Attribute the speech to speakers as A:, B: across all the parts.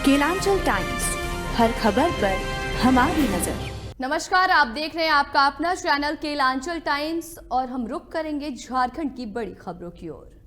A: Kelanchal Times, हर खबर पर हमारी नजर।
B: नमस्कार, आप देख रहे हैं आपका अपना चैनल केलांचल टाइम्स और हम रुख करेंगे झारखंड की बड़ी खबरों की ओर।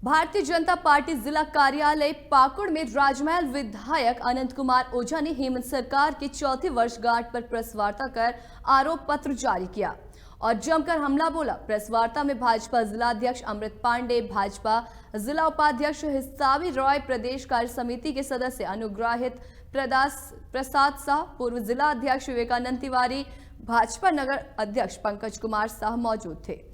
B: भारतीय जनता पार्टी जिला कार्यालय पाकुड़ में राजमहल विधायक अनंत कुमार ओझा ने हेमंत सरकार के चौथी वर्षगांठ पर प्रेस वार्ता कर आरोप पत्र जारी किया और जमकर हमला बोला। प्रेस वार्ता में भाजपा जिलाध्यक्ष अमृत पांडे, भाजपा जिला उपाध्यक्ष हिस्सावी रॉय, प्रदेश कार्य समिति के सदस्य अनुग्रहित प्रसाद शाह, पूर्व जिला अध्यक्ष विवेकानंद तिवारी, भाजपा नगर अध्यक्ष पंकज कुमार शाह मौजूद थे।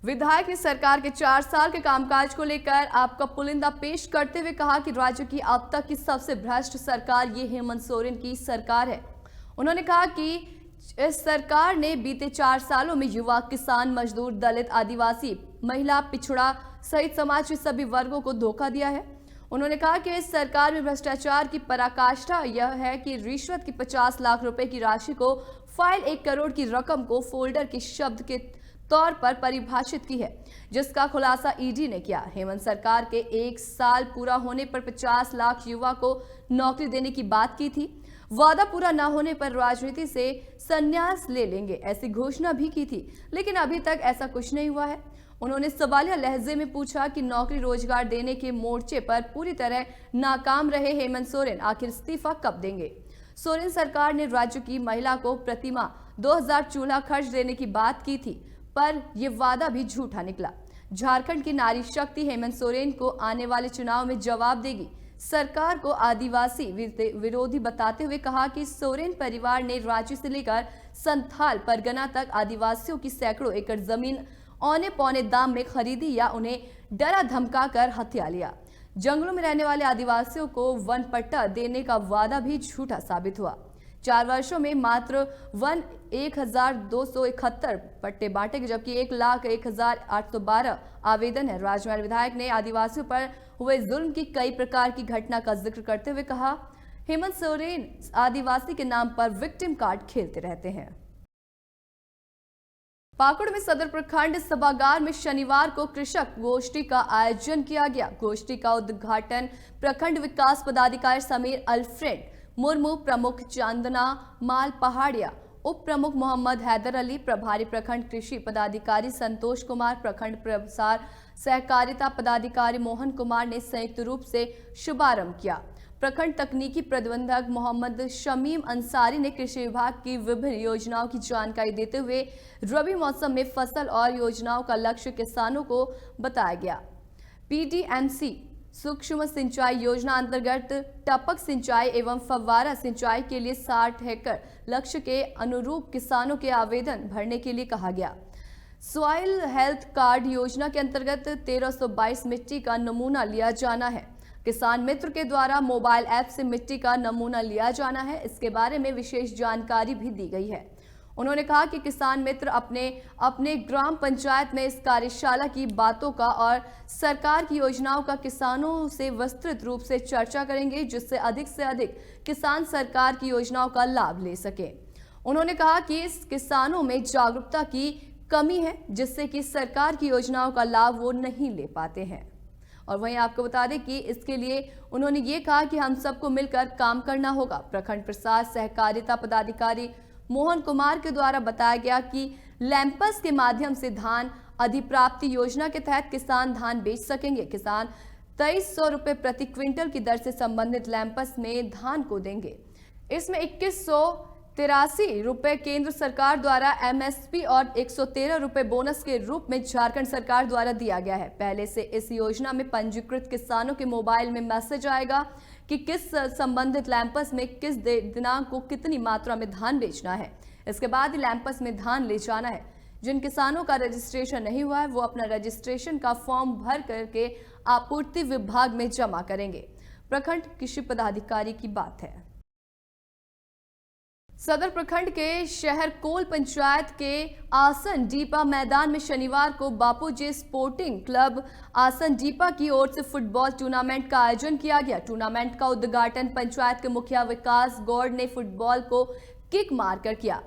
B: विधायक ने सरकार के 4 साल के कामकाज को लेकर आपका पुलिंदा पेश करते हुए कहा कि राज्य की अब तक की सबसे भ्रष्ट सरकार ये हेमंत सोरेन की सरकार है। उन्होंने कहा कि इस सरकार ने बीते 4 सालों में युवा, किसान, मजदूर, दलित, आदिवासी, महिला, पिछड़ा सहित समाज के सभी वर्गों को धोखा दिया है। उन्होंने कहा कि इस सरकार में भ्रष्टाचार की पराकाष्ठा यह है कि रिश्वत की 50 लाख रुपए की राशि को फाइल 1 करोड़ की रकम को फोल्डर के शब्द के तौर पर परिभाषित की है, जिसका खुलासा ईडी ने किया। हेमंत सरकार के 1 साल पूरा होने पर 50 लाख युवा को नौकरी देने की बात की थी। वादा पूरा न होने पर राजनीति से संन्यास ले लेंगे, ऐसी घोषणा भी की थी, लेकिन अभी तक ऐसा कुछ नहीं हुआ है। उन्होंने सवालिया लहजे में पूछा कि नौकरी रोजगार देने के मोर्चे पर पूरी तरह नाकाम रहे हेमंत सोरेन आखिर इस्तीफा कब देंगे। सोरेन सरकार ने राज्य की महिला को प्रतिमाह 2000 चूल्हा खर्च देने की बात की थी, पर यह वादा भी झूठा निकला। झारखंड की नारी शक्ति हेमंत सोरेन को आने वाले चुनाव में जवाब देगी। सरकार को आदिवासी विरोधी बताते हुए कहा कि सोरेन परिवार ने राज्य से लेकर संथाल परगना तक आदिवासियों की सैकड़ों एकड़ जमीन औने पौने दाम में खरीदी या उन्हें डरा धमका कर हत्या लिया। जंगलों में रहने वाले आदिवासियों को वन पट्टा देने का वादा भी झूठा साबित हुआ। 4 वर्षों में मात्र 1271 पट्टे बांटे, जबकि 1,01,812 आवेदन है। राजमहल विधायक ने आदिवासियों पर हुए जुल्म की कई प्रकार की घटना का जिक्र करते हुए कहा, हेमंत सोरेन आदिवासी के नाम पर विक्टिम कार्ड खेलते रहते हैं। पाकुड़ में सदर प्रखंड सभागार में शनिवार को कृषक गोष्ठी का आयोजन किया गया। गोष्ठी का उद्घाटन प्रखंड विकास पदाधिकारी समीर अल्फ्रेड मुर्मू, प्रमुख चांदना माल पहाड़िया, उप प्रमुख मोहम्मद हैदर अली, प्रभारी प्रखंड कृषि पदाधिकारी संतोष कुमार, प्रखंड प्रसार सहकारिता पदाधिकारी मोहन कुमार ने संयुक्त रूप से शुभारंभ किया। प्रखंड तकनीकी प्रबंधक मोहम्मद शमीम अंसारी ने कृषि विभाग की विभिन्न योजनाओं की जानकारी देते हुए रबी मौसम में फसल और योजनाओं का लक्ष्य किसानों को बताया गया। पीडीएमसी सूक्ष्म सिंचाई योजना अंतर्गत टपक सिंचाई एवं फव्वारा सिंचाई के लिए 60 एकड़ लक्ष्य के अनुरूप किसानों के आवेदन भरने के लिए कहा गया। सॉइल हेल्थ कार्ड योजना के अंतर्गत 1322 मिट्टी का नमूना लिया जाना है। किसान मित्र के द्वारा मोबाइल ऐप से मिट्टी का नमूना लिया जाना है। इसके बारे में विशेष जानकारी भी दी गई है। उन्होंने कहा कि किसान मित्र अपने अपने ग्राम पंचायत में इस कार्यशाला की बातों का और सरकार की योजनाओं का किसानों से विस्तृत रूप से चर्चा करेंगे, जिससे अधिक किसान सरकार की योजनाओं का लाभ ले सके। उन्होंने कहा कि इस किसानों में जागरूकता की कमी है, जिससे कि सरकार की योजनाओं का लाभ वो नहीं ले पाते हैं। और वहीं आपको बता दें कि इसके लिए उन्होंने ये कहा कि हम सबको मिलकर काम करना होगा। प्रखंड प्रसार सहकारिता पदाधिकारी मोहन कुमार के द्वारा बताया गया कि लैंपस के माध्यम से धान अधिप्राप्ति योजना के तहत किसान धान बेच सकेंगे। किसान 2300 रुपए प्रति क्विंटल की दर से संबंधित लैंपस में धान को देंगे। इसमें 2183 रुपए केंद्र सरकार द्वारा एमएसपी और 113 रुपए बोनस के रूप में झारखंड सरकार द्वारा दिया गया है। पहले से इस योजना में पंजीकृत किसानों के मोबाइल में मैसेज आएगा कि किस संबंधित लैंपस में किस दिनांक को कितनी मात्रा में धान बेचना है। इसके बाद लैंपस में धान ले जाना है। जिन किसानों का रजिस्ट्रेशन नहीं हुआ है वो अपना रजिस्ट्रेशन का फॉर्म भर करके आपूर्ति विभाग में जमा करेंगे। प्रखंड कृषि पदाधिकारी की बात है। सदर प्रखंड के शहर कोल पंचायत के आसन डीपा मैदान में शनिवार को बापूजी स्पोर्टिंग क्लब आसन डीपा की ओर से फुटबॉल टूर्नामेंट का आयोजन किया गया। टूर्नामेंट का उद्घाटन पंचायत के मुखिया विकास गौड़ ने फुटबॉल को किक मारकर किया।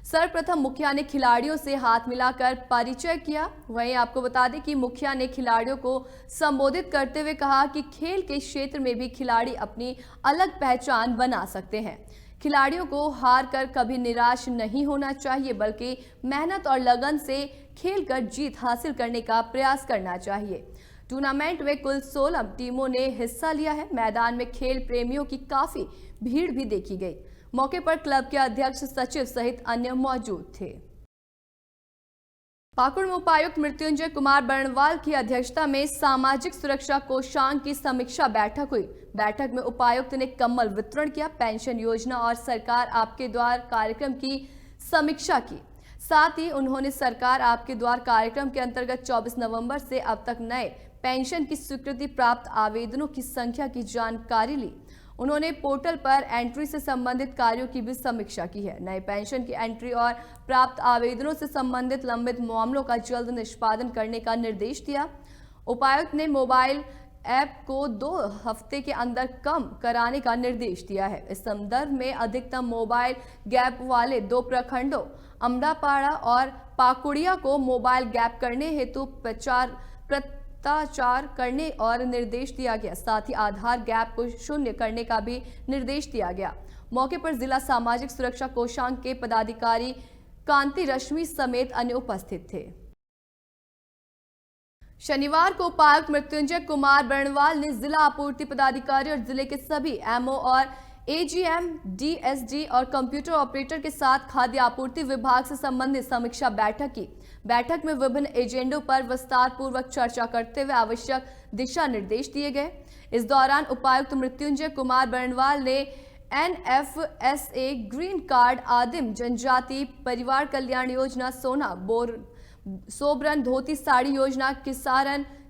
B: सर्वप्रथम मुखिया ने खिलाड़ियों से हाथ मिलाकर परिचय किया। वहीं आपको बता दें कि मुखिया ने खिलाड़ियों को संबोधित करते हुए कहा कि खेल के क्षेत्र में भी खिलाड़ी अपनी अलग पहचान बना सकते हैं। खिलाड़ियों को हार कर कभी निराश नहीं होना चाहिए, बल्कि मेहनत और लगन से खेलकर जीत हासिल करने का प्रयास करना चाहिए। टूर्नामेंट में कुल 16 टीमों ने हिस्सा लिया है। मैदान में खेल प्रेमियों की काफी भीड़ भी देखी गई। मौके पर क्लब के अध्यक्ष, सचिव सहित अन्य मौजूद थे। पाकुड़ में उपायुक्त मृत्युंजय कुमार बर्णवाल की अध्यक्षता में सामाजिक सुरक्षा कोषांग की समीक्षा बैठक हुई। बैठक में उपायुक्त ने कंबल वितरण किया, पेंशन योजना और सरकार आपके द्वार कार्यक्रम की समीक्षा की। साथ ही उन्होंने सरकार आपके द्वार कार्यक्रम के अंतर्गत 24 नवंबर से अब तक नए पेंशन की स्वीकृति प्राप्त आवेदनों की संख्या की जानकारी ली। उन्होंने पोर्टल पर एंट्री से संबंधित कार्यों की भी समीक्षा की है। नए पेंशन की एंट्री और प्राप्त आवेदनों से संबंधित लंबित मामलों का जल्द निष्पादन करने का निर्देश दिया। उपायुक्त ने मोबाइल ऐप को 2 हफ्ते के अंदर कम कराने का निर्देश दिया है। इस संदर्भ में अधिकतम मोबाइल गैप वाले 2 प्रखंडों अमरापाड़ा और पाकुड़िया को मोबाइल गैप करने हेतु पत्राचार करने और निर्देश दिया गया। साथ ही आधार गैप को शून्य करने का भी निर्देश दिया गया। मौके पर जिला सामाजिक सुरक्षा कोषांग के पदाधिकारी कांति रश्मि समेत अन्य उपस्थित थे। शनिवार को उपायुक्त मृत्युंजय कुमार बर्णवाल ने जिला आपूर्ति पदाधिकारी और जिले के सभी एमओ और एजीएम, डीएसडी और कंप्यूटर ऑपरेटर के साथ खाद्य आपूर्ति विभाग से संबंधित समीक्षा बैठक की। बैठक में विभिन्न एजेंडों पर विस्तार पूर्वक चर्चा करते हुए आवश्यक दिशा निर्देश दिए गए। इस दौरान उपायुक्त मृत्युंजय कुमार बर्णवाल ने NFSA ग्रीन कार्ड, आदिम जनजाति परिवार कल्याण योजना, सोना सोबरन धोती साड़ी योजना,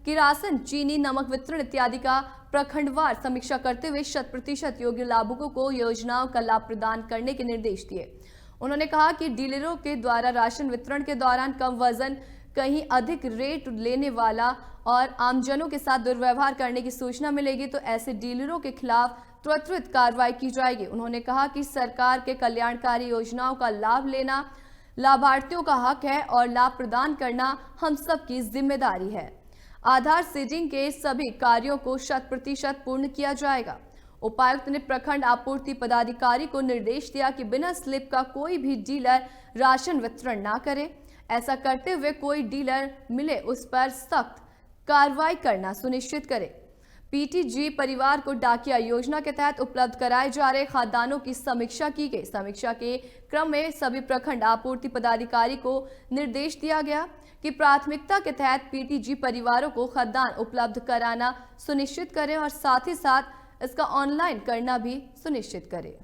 B: किरासन चीनी नमक वितरण इत्यादि का प्रखंडवार समीक्षा करते हुए 100% योग्य लाभुकों को योजनाओं का लाभ प्रदान करने के निर्देश दिए। उन्होंने कहा कि डीलरों के द्वारा राशन वितरण के दौरान कम वजन, कहीं अधिक रेट लेने वाला और आमजनों के साथ दुर्व्यवहार करने की सूचना मिलेगी तो ऐसे डीलरों के खिलाफ त्वरित कार्रवाई की जाएगी। उन्होंने कहा कि सरकार के कल्याणकारी योजनाओं का लाभ लेना लाभार्थियों का हक है और लाभ प्रदान करना हम सबकी जिम्मेदारी है। आधार सीडिंग के सभी कार्यों को 100% पूर्ण किया जाएगा। उपायुक्त ने प्रखंड आपूर्ति पदाधिकारी को निर्देश दिया कि बिना स्लिप का कोई भी डीलर राशन वितरण ना करे। ऐसा करते हुए कोई डीलर मिले उस पर सख्त कार्रवाई करना सुनिश्चित करे। पीटीजी परिवार को डाकिया योजना के तहत उपलब्ध कराए जा रहे खाद्यान्नों की समीक्षा की गई। समीक्षा के क्रम में सभी प्रखंड आपूर्ति पदाधिकारी को निर्देश दिया गया कि प्राथमिकता के तहत पीटीजी परिवारों को खाद्यान्न उपलब्ध कराना सुनिश्चित करें और साथ ही साथ इसका ऑनलाइन करना भी सुनिश्चित करें।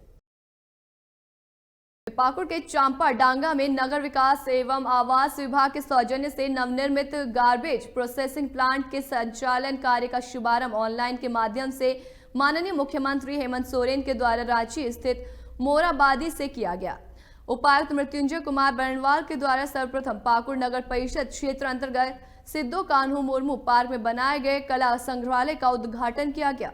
B: पाकुड़ के चांपा डांगा में नगर विकास एवं आवास विभाग के सौजन्य से नवनिर्मित गार्बेज प्रोसेसिंग प्लांट के संचालन कार्य का शुभारंभ ऑनलाइन के माध्यम से माननीय मुख्यमंत्री हेमंत सोरेन के द्वारा रांची स्थित मोराबादी से किया गया। उपायुक्त मृत्युंजय कुमार बर्णवाल के द्वारा सर्वप्रथम पाकुड़ नगर परिषद क्षेत्र अंतर्गत सिद्धो कान्हू मुर्मू पार्क में बनाए गए कला संग्रहालय का उद्घाटन किया गया।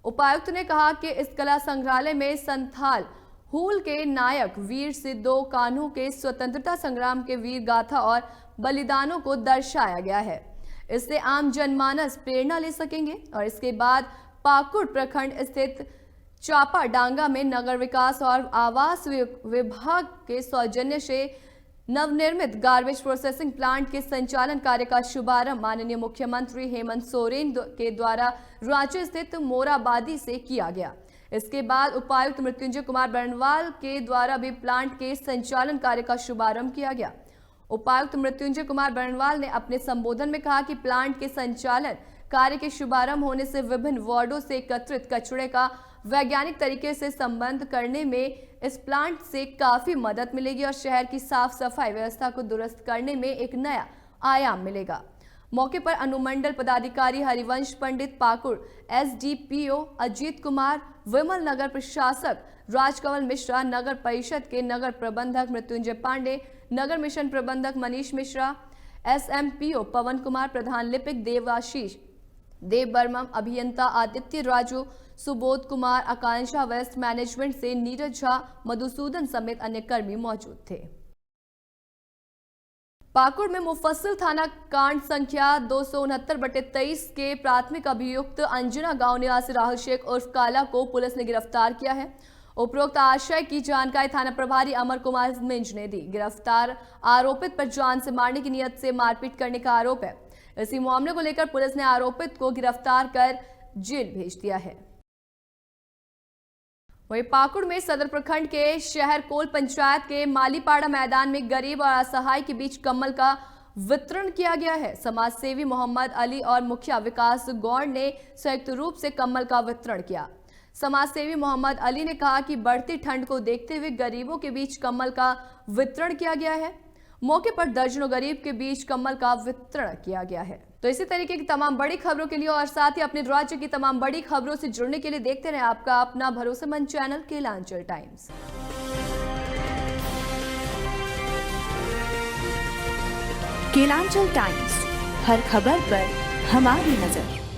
B: उपायुक्त ने कहा कि इस कला संग्रहालय में संथाल हुल के नायक वीर सिद्धो कान्हू के स्वतंत्रता संग्राम के वीर गाथा और बलिदानों को दर्शाया गया है। इससे आम जनमानस प्रेरणा ले सकेंगे। और इसके बाद पाकुड़ प्रखंड स्थित चापा डांगा में नगर विकास और आवास विभाग के सौजन्य से नवनिर्मित गार्बेज प्रोसेसिंग प्लांट के संचालन कार्य का शुभारंभ माननीय मुख्यमंत्री हेमंत सोरेन के द्वारा रांची स्थित मोराबादी से किया गया। इसके बाद उपायुक्त मृत्युंजय कुमार बर्णवाल के द्वारा भी प्लांट के संचालन कार्य का शुभारंभ किया गया। उपायुक्त मृत्युंजय कुमार बर्णवाल ने अपने संबोधन में कहा कि प्लांट के संचालन कार्य के शुभारंभ होने से विभिन्न वार्डों से एकत्रित कचरे का वैज्ञानिक तरीके से संबंध करने में इस प्लांट से काफी मदद मिलेगी और शहर की साफ सफाई व्यवस्था को दुरुस्त करने में एक नया आयाम मिलेगा। मौके पर अनुमंडल पदाधिकारी हरिवंश पंडित, पाकुड़ एसडीपीओ अजीत कुमार, विमल नगर प्रशासक राजकमल मिश्रा, नगर परिषद के नगर प्रबंधक मृत्युंजय पांडे, नगर मिशन प्रबंधक मनीष मिश्रा, एसएमपीओ पवन कुमार, प्रधान लिपिक देवाशीष देव बर्मम, अभियंता आदित्य राजू, सुबोध कुमार, आकांक्षा वेस्ट मैनेजमेंट से नीरज झा, मधुसूदन समेत अन्य कर्मी मौजूद थे। पाकुड़ में मुफस्सिल थाना कांड संख्या 269/23 के प्राथमिक अभियुक्त अंजना गांव निवासी राहुल शेख उर्फ काला को पुलिस ने गिरफ्तार किया है। उपरोक्त आशय की जानकारी थाना प्रभारी अमर कुमार मिंज ने दी। गिरफ्तार आरोपित पर जान से मारने की नियत से मारपीट करने का आरोप है। इसी मामले को लेकर पुलिस ने आरोपित को गिरफ्तार कर जेल भेज दिया है। वहीं पाकुड़ में सदर प्रखंड के शहर कोल पंचायत के मालीपाड़ा मैदान में गरीब और असहाय के बीच कम्बल का वितरण किया गया है। समाज सेवी मोहम्मद अली और मुखिया विकास गौड़ ने संयुक्त रूप से कम्बल का वितरण किया। समाज सेवी मोहम्मद अली ने कहा कि बढ़ती ठंड को देखते हुए गरीबों के बीच कम्बल का वितरण किया गया है। मौके पर दर्जनों गरीब के बीच कम्बल का वितरण किया गया है। तो इसी तरीके की तमाम बड़ी खबरों के लिए और साथ ही अपने राज्य की तमाम बड़ी खबरों से जुड़ने के लिए देखते रहें आपका अपना भरोसेमंद channel Kelanchal Times.
A: Kelanchal Times, हर खबर पर हमारी नजर।